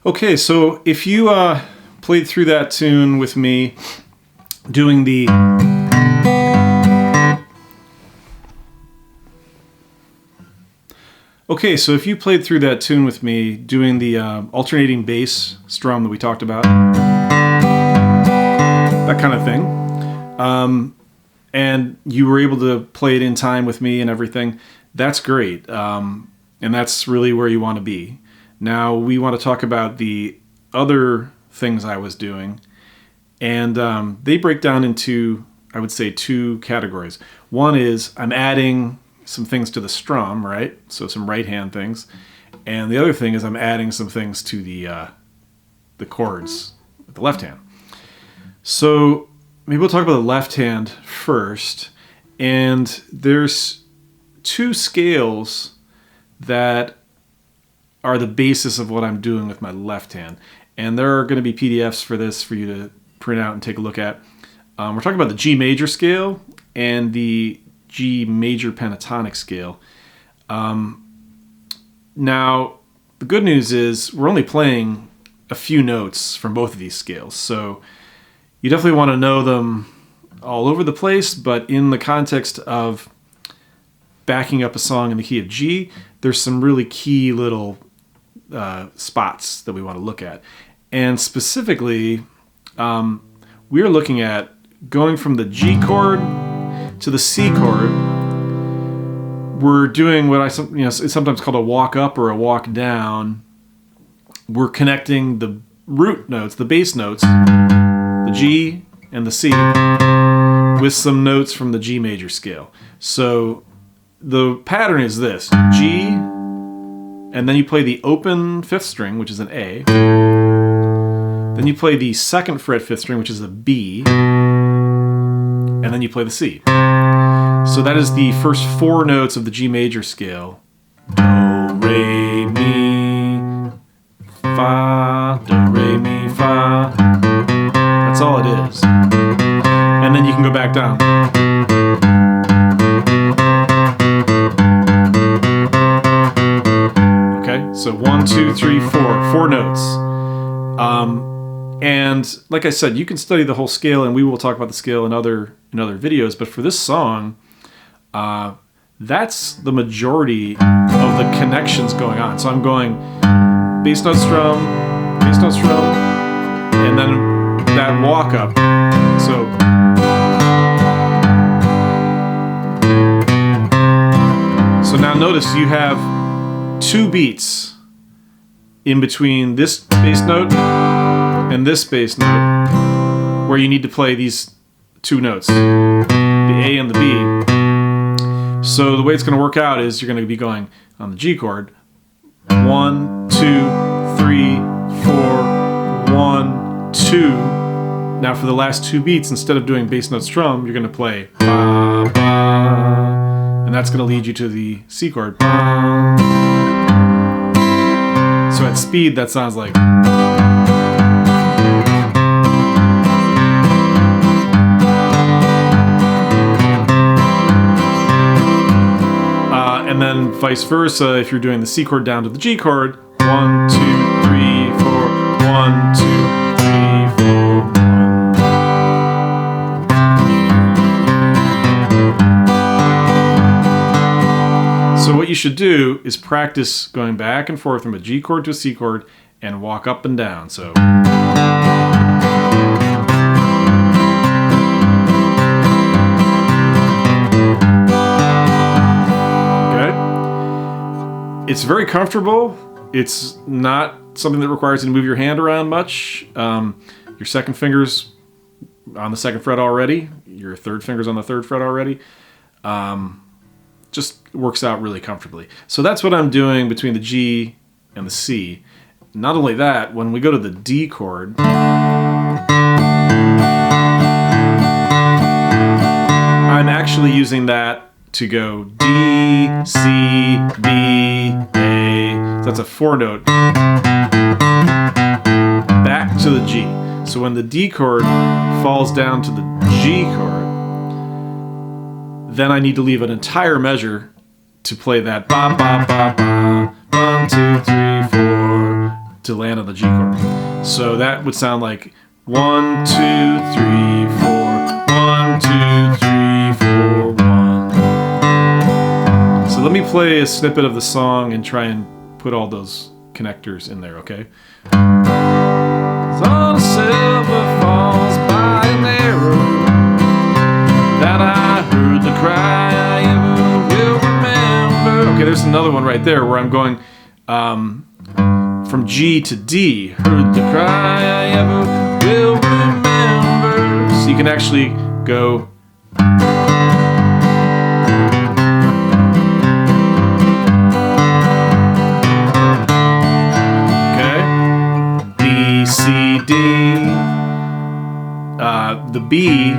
Okay, so if you played through that tune with me doing the... Okay, so if you played through that tune with me doing the alternating bass strum that we talked about, that kind of thing, and you were able to play it in time with me and everything, that's great. And that's really where you want to be. Now we want to talk about the other things I was doing, and they break down into, I would say, two categories. One is I'm adding some things to the strum, right? So some right hand things, and the other thing is I'm adding some things to the chords with the left hand. So maybe we'll talk about the left hand first, and there's two scales that are the basis of what I'm doing with my left hand. And there are going to be PDFs for this for you to print out and take a look at. We're talking about the G major scale and the G major pentatonic scale. Now, the good news is we're only playing a few notes from both of these scales. So you definitely want to know them all over the place, but in the context of backing up a song in the key of G, there's some really key little spots that we want to look at. And specifically, we're looking at going from the G chord to the C chord. We're doing what it's sometimes called a walk up or a walk down. We're connecting the root notes, the bass notes, the G and the C, with some notes from the G major scale. So the pattern is this: G, and then you play the open fifth string, which is an A. Then you play the second fret fifth string, which is a B. And then you play the C. So that is the first four notes of the G major scale. Do, re, mi, fa, do, re, mi, fa. That's all it is. And then you can go back down. So 1, 2, 3, 4, four notes. And like I said, you can study the whole scale, and we will talk about the scale in other videos. But for this song, that's the majority of the connections going on. So I'm going bass note strum, and then that walk up. So now notice you have two beats in between this bass note and this bass note, where you need to play these two notes, the A and the B. So the way it's going to work out is you're going to be going on the G chord, 1, 2, 3, 4, 1, 2. Now for the last two beats, instead of doing bass note strum, you're going to play ba, ba, and that's going to lead you to the C chord. Ba. So at speed, that sounds like... and then vice versa, if you're doing the C chord down to the G chord, 1, 2, 3, 4, 1, 2, 3, 4, 1. So what you should do is practice going back and forth from a G chord to a C chord and walk up and down. So it's very comfortable. It's not something that requires you to move your hand around much. Your second finger's on the second fret already. Your third finger's on the third fret already. Just works out really comfortably. So that's what I'm doing between the G and the C. Not only that, when we go to the D chord, I'm actually using that to go D, C, B, A. So that's a four note. Back to the G. So when the D chord falls down to the G chord, then I need to leave an entire measure to play that ba ba ba ba. 1, 2, 3, 4. to land on the G chord. So that would sound like 1, 2, 3, 4, 1, 2, 3, 4, 1. So let me play a snippet of the song and try and put all those connectors in there, okay? On a silver falls by an arrow that I heard the cry I ever will remember. Okay, there's another one right there where I'm going from G to D. Heard the cry I ever will remember. So you can actually go. Okay. B, C, D. The B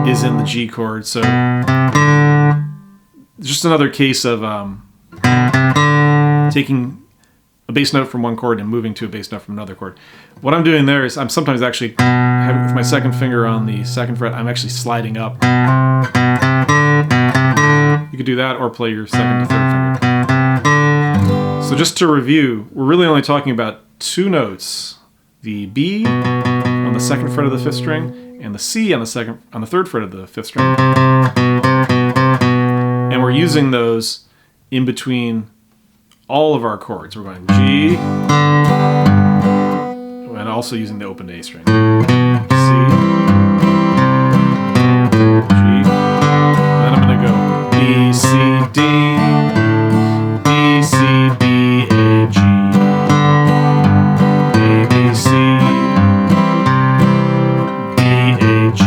is in the G chord, so just another case of taking a bass note from one chord and moving to a bass note from another chord. What I'm doing there is I'm sometimes actually, with my second finger on the second fret, I'm actually sliding up. You could do that or play your second to third finger. So just to review, we're really only talking about two notes, the B on the second fret of the fifth string and the C on the third fret of the fifth string. And we're using those in between all of our chords. We're going G, and also using the open A string. C, G, then I'm going to go B, C, D, B, C, B, A, G, A, B, C, B, A, G,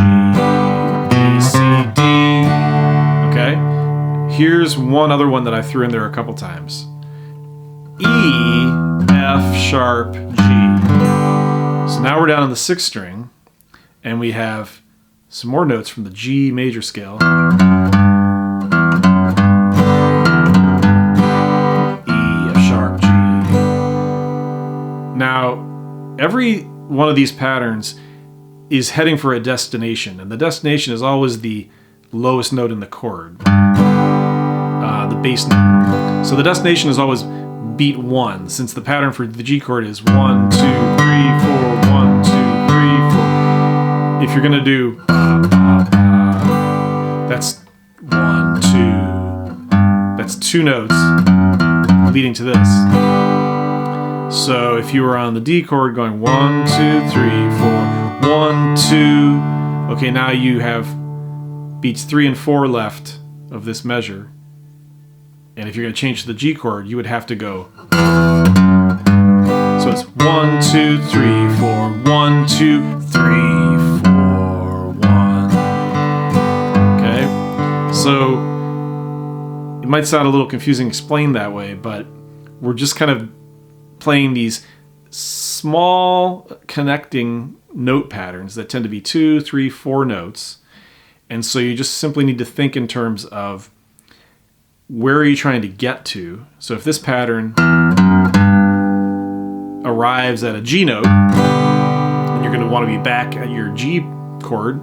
B, C, D. Okay? Here's one other one that I threw in there a couple times. E, F sharp, G. So now we're down on the sixth string, and we have some more notes from the G major scale. E, F sharp, G. Now, every one of these patterns is heading for a destination, and the destination is always the lowest note in the chord, the bass note. So the destination is always beat 1, since the pattern for the G chord is 1, 2, 3, 4, 1, 2, 3, 4. If you're going to do that's 1, 2, that's two notes leading to this. So if you were on the D chord going 1, 2, 3, 4, 1, 2, okay, now you have beats 3 and 4 left of this measure. And if you're going to change to the G chord, you would have to go. So it's 1, 2, 3, 4, 1, 2, 3, 4, 1. Okay? So it might sound a little confusing explained that way, but we're just kind of playing these small connecting note patterns that tend to be 2, 3, 4 notes. And so you just simply need to think in terms of where are you trying to get to? So if this pattern arrives at a G note, and you're going to want to be back at your G chord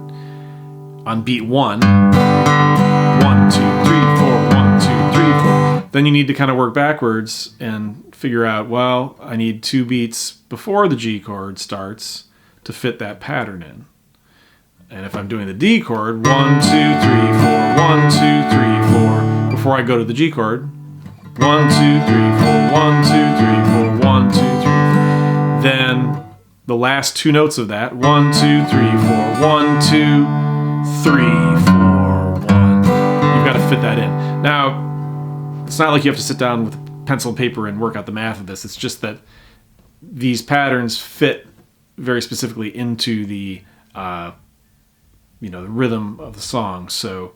on beat 1, 1, 2, 3, 4, 1, 2, 3, 4. Then you need to kind of work backwards and figure out, well, I need 2 beats before the G chord starts to fit that pattern in. And if I'm doing the D chord, 1, 2, 3, 4, 1, 2, 3, 4. Before I go to the G chord, 1, 2, 3, 4, 1, 2, 3, 4, 1, 2, 3. Then the last two notes of that, 1, 2, 3, 4, 1, 2, 3, 4, 1. You've got to fit that in. Now, it's not like you have to sit down with pencil and paper and work out the math of this. It's just that these patterns fit very specifically into the the rhythm of the song. So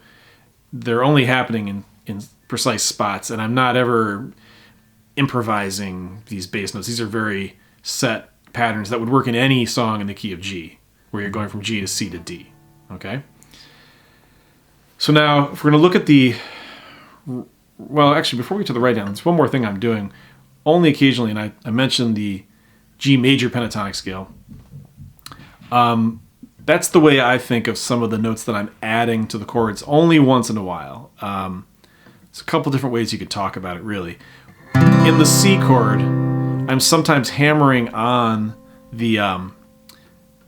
they're only happening in precise spots, and I'm not ever improvising these bass notes. These are very set patterns that would work in any song in the key of G, where you're going from G to C to D. Okay? So now, if we're going to look at the... Well, actually, before we get to the write-down, there's one more thing I'm doing only occasionally, and I mentioned the G major pentatonic scale. That's the way I think of some of the notes that I'm adding to the chords only once in a while. There's a couple different ways you could talk about it, really. In the C chord, I'm sometimes hammering on the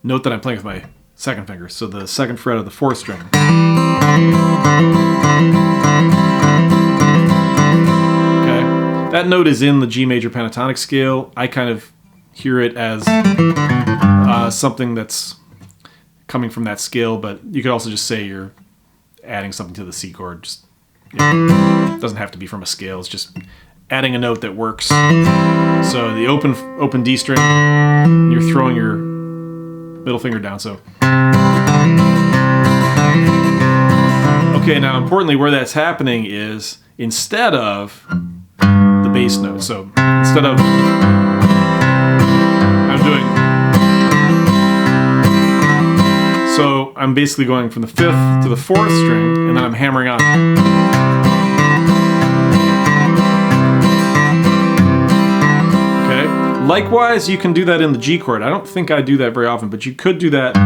note that I'm playing with my second finger. So the second fret of the fourth string. Okay, that note is in the G major pentatonic scale. I kind of hear it as something that's coming from that scale, but you could also just say you're adding something to the C chord. Just, it doesn't have to be from a scale. It's just adding a note that works. So the open D string, you're throwing your middle finger down. So okay, now importantly, where that's happening is instead of the bass note. So instead of So I'm basically going from the fifth to the fourth string, and then I'm hammering on. Okay. Likewise, you can do that in the G chord. I don't think I do that very often, but you could do that.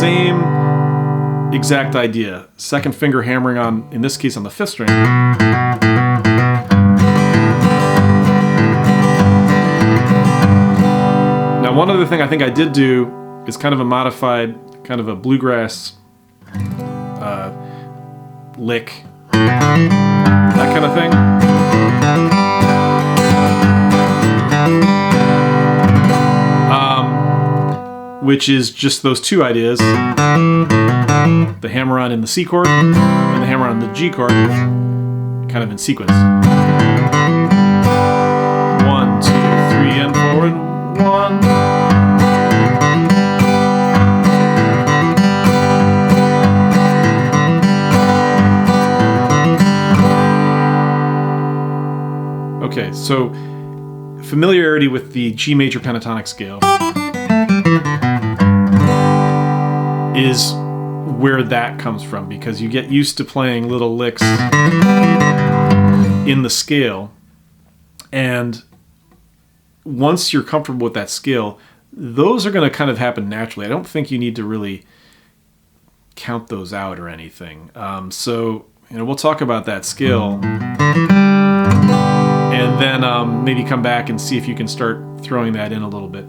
Same exact idea. Second finger hammering on, in this case, on the fifth string. One other thing I think I did do is kind of a modified, kind of a bluegrass lick, that kind of thing. Which is just those two ideas, the hammer on in the C chord and the hammer on the G chord, kind of in sequence. 1, 2, 3, and forward. 1. Okay, so familiarity with the G major pentatonic scale is where that comes from, because you get used to playing little licks in the scale, and once you're comfortable with that scale, those are going to kind of happen naturally. I don't think you need to really count those out or anything. So, we'll talk about that scale, and then maybe come back and see if you can start throwing that in a little bit.